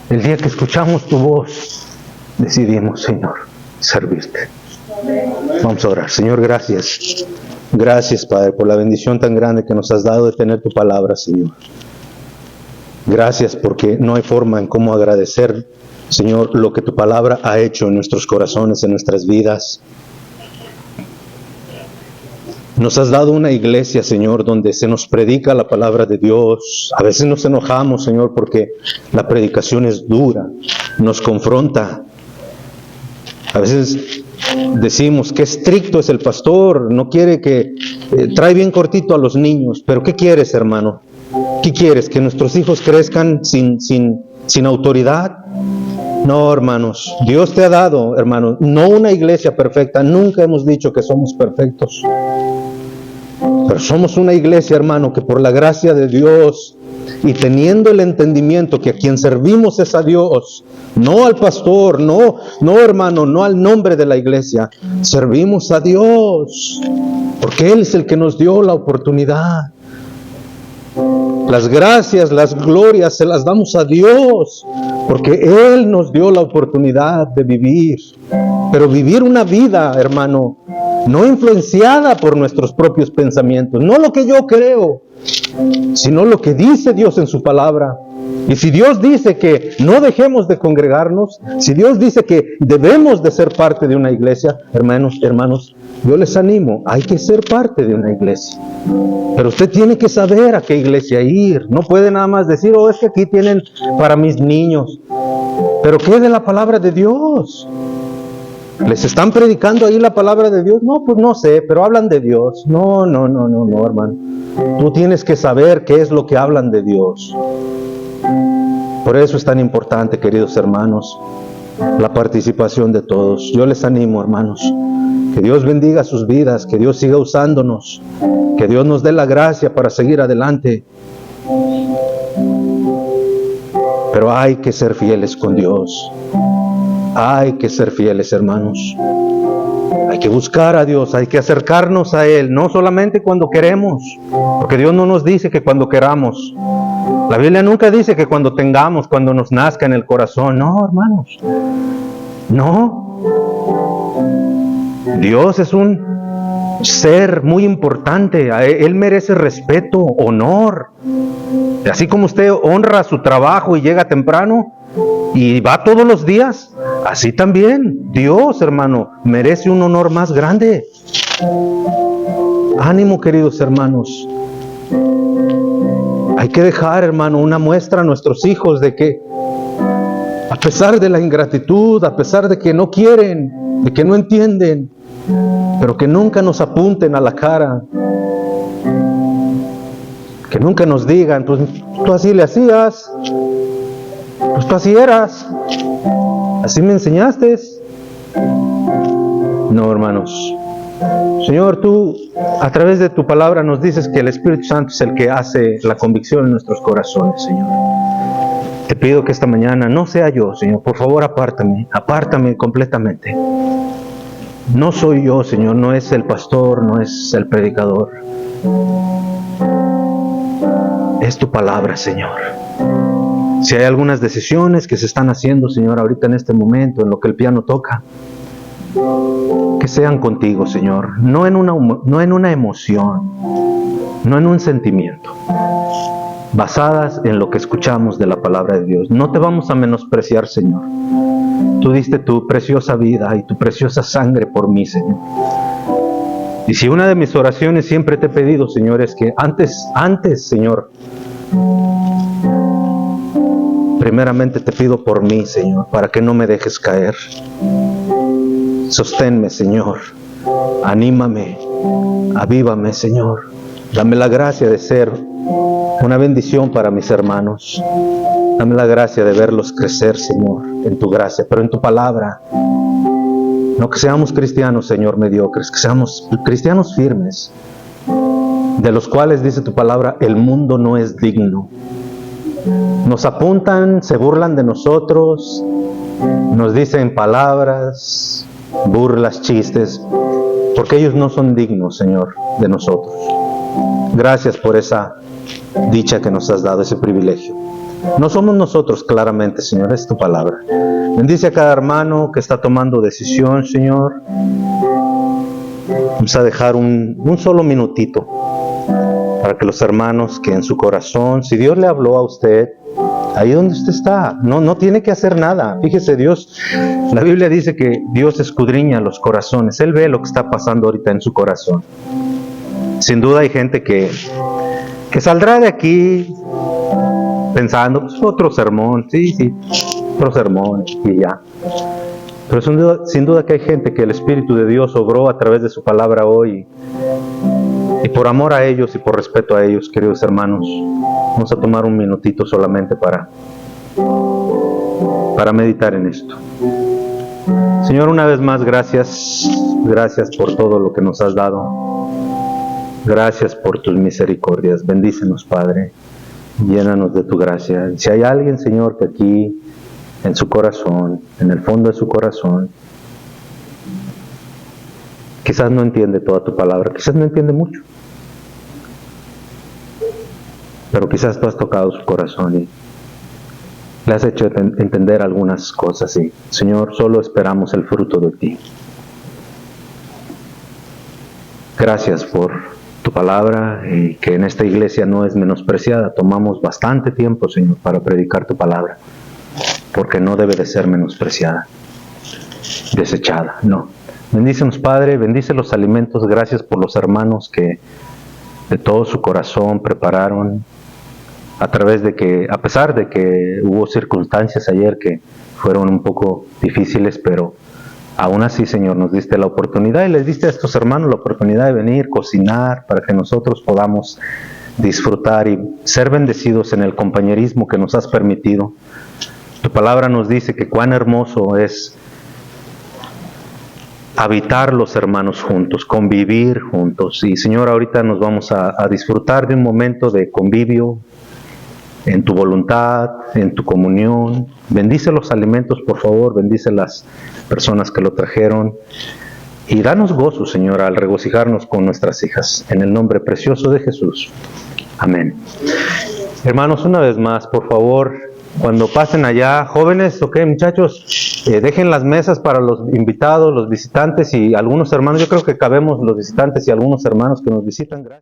el día que escuchamos tu voz, decidimos, Señor, servirte. Vamos a orar. Señor, gracias. Gracias, Padre, por la bendición tan grande que nos has dado de tener tu palabra, Señor. Gracias porque no hay forma en cómo agradecer, Señor, lo que tu palabra ha hecho en nuestros corazones, en nuestras vidas. Nos has dado una iglesia, Señor, donde se nos predica la palabra de Dios. A veces nos enojamos, Señor, porque la predicación es dura, nos confronta. A veces decimos que estricto es el pastor, no quiere que trae bien cortito a los niños. Pero ¿qué quieres, hermano? ¿Qué quieres? ¿Que nuestros hijos crezcan sin autoridad? No, hermanos, Dios te ha dado, hermanos, no una iglesia perfecta. Nunca hemos dicho que somos perfectos. Pero somos una iglesia, hermano, que por la gracia de Dios y teniendo el entendimiento que a quien servimos es a Dios, no al pastor, no hermano, no al nombre de la iglesia, servimos a Dios, porque Él es el que nos dio la oportunidad. Las gracias, las glorias se las damos a Dios, porque Él nos dio la oportunidad de vivir. Pero vivir una vida, hermano, no influenciada por nuestros propios pensamientos, no lo que yo creo, sino lo que dice Dios en su palabra. Y si Dios dice que no dejemos de congregarnos, si Dios dice que debemos de ser parte de una iglesia, hermanos, yo les animo, hay que ser parte de una iglesia. Pero usted tiene que saber a qué iglesia ir. No puede nada más decir, es que aquí tienen para mis niños. Pero ¿qué de la palabra de Dios? ¿Les están predicando ahí la palabra de Dios? No, pues no sé, pero hablan de Dios. No, hermano. Tú tienes que saber qué es lo que hablan de Dios. Por eso es tan importante, queridos hermanos, la participación de todos. Yo les animo, hermanos, que Dios bendiga sus vidas, que Dios siga usándonos, que Dios nos dé la gracia para seguir adelante. Pero hay que ser fieles con Dios. Hay que ser fieles, hermanos. Hay que buscar a Dios, hay que acercarnos a Él, no solamente cuando queremos, porque Dios no nos dice que cuando queramos. La Biblia nunca dice que cuando tengamos, cuando nos nazca en el corazón. No, hermanos. No. Dios es un ser muy importante. Él merece respeto, honor. Así como usted honra su trabajo y llega temprano y va todos los días, así también Dios, hermano, merece un honor más grande. Ánimo, queridos hermanos. Hay que dejar, hermano, una muestra a nuestros hijos de que, a pesar de la ingratitud, a pesar de que no quieren, de que no entienden, pero que nunca nos apunten a la cara, que nunca nos digan, pues tú así le hacías, pues tú así eras, así me enseñaste. No, hermanos. Señor, tú a través de tu palabra nos dices que el Espíritu Santo es el que hace la convicción en nuestros corazones, Señor. Te pido que esta mañana no sea yo, Señor, por favor apártame completamente. No soy yo, Señor, no es el pastor, no es el predicador. Es tu palabra, Señor. Si hay algunas decisiones que se están haciendo, Señor, ahorita en este momento, en lo que el piano toca, que sean contigo, Señor, no en una emoción, no en un sentimiento, basadas en lo que escuchamos de la palabra de Dios. No te vamos a menospreciar, Señor. Tú diste tu preciosa vida y tu preciosa sangre por mí, Señor. Y si una de mis oraciones siempre te he pedido, Señor, es que antes, Señor, primeramente te pido por mí, Señor, para que no me dejes caer. Sosténme, Señor. Anímame. Avívame, Señor. Dame la gracia de ser una bendición para mis hermanos. Dame la gracia de verlos crecer, Señor, en tu gracia, pero en tu palabra. No que seamos cristianos, Señor, mediocres, que seamos cristianos firmes, de los cuales dice tu palabra, el mundo no es digno. Nos apuntan, se burlan de nosotros, nos dicen palabras, burlas, chistes, porque ellos no son dignos, Señor, de nosotros. Gracias por esa dicha que nos has dado, ese privilegio. No somos nosotros, claramente, Señor, es tu palabra. Bendice a cada hermano que está tomando decisión, Señor. Vamos a dejar un solo minutito para que los hermanos que en su corazón, si Dios le habló a usted, ahí donde usted está, no tiene que hacer nada. Fíjese, Dios, la Biblia dice que Dios escudriña los corazones. Él ve lo que está pasando ahorita en su corazón. Sin duda hay gente que saldrá de aquí pensando, pues otro sermón, sí, otro sermón y ya. Pero sin duda que hay gente que el Espíritu de Dios obró a través de su palabra hoy. Y por amor a ellos y por respeto a ellos, queridos hermanos, vamos a tomar un minutito solamente para meditar en esto. Señor, una vez más, gracias por todo lo que nos has dado. Gracias por tus misericordias. Bendícenos, Padre. Llénanos de tu gracia. Si hay alguien, Señor, que aquí en su corazón, en el fondo de su corazón, quizás no entiende toda tu palabra, quizás no entiende mucho, pero quizás tú has tocado su corazón y le has hecho entender algunas cosas. Y Señor, solo esperamos el fruto de ti. Gracias por tu palabra, y que en esta iglesia no es menospreciada. Tomamos bastante tiempo, Señor, para predicar tu palabra, porque no debe de ser menospreciada, desechada, no. Bendícenos, Padre, bendice los alimentos. Gracias por los hermanos que de todo su corazón prepararon, a pesar de que hubo circunstancias ayer que fueron un poco difíciles, pero aún así, Señor, nos diste la oportunidad y les diste a estos hermanos la oportunidad de venir, cocinar, para que nosotros podamos disfrutar y ser bendecidos en el compañerismo que nos has permitido. Tu palabra nos dice que cuán hermoso es habitar los hermanos juntos, convivir juntos. Y Señor, ahorita nos vamos a disfrutar de un momento de convivio en tu voluntad, en tu comunión. Bendice los alimentos, por favor, bendice las personas que lo trajeron y danos gozo, Señor, al regocijarnos con nuestras hijas. En el nombre precioso de Jesús. Amén. Hermanos, una vez más, por favor, cuando pasen allá, jóvenes, muchachos, dejen las mesas para los invitados, los visitantes y algunos hermanos. Yo creo que cabemos los visitantes y algunos hermanos que nos visitan. Gracias.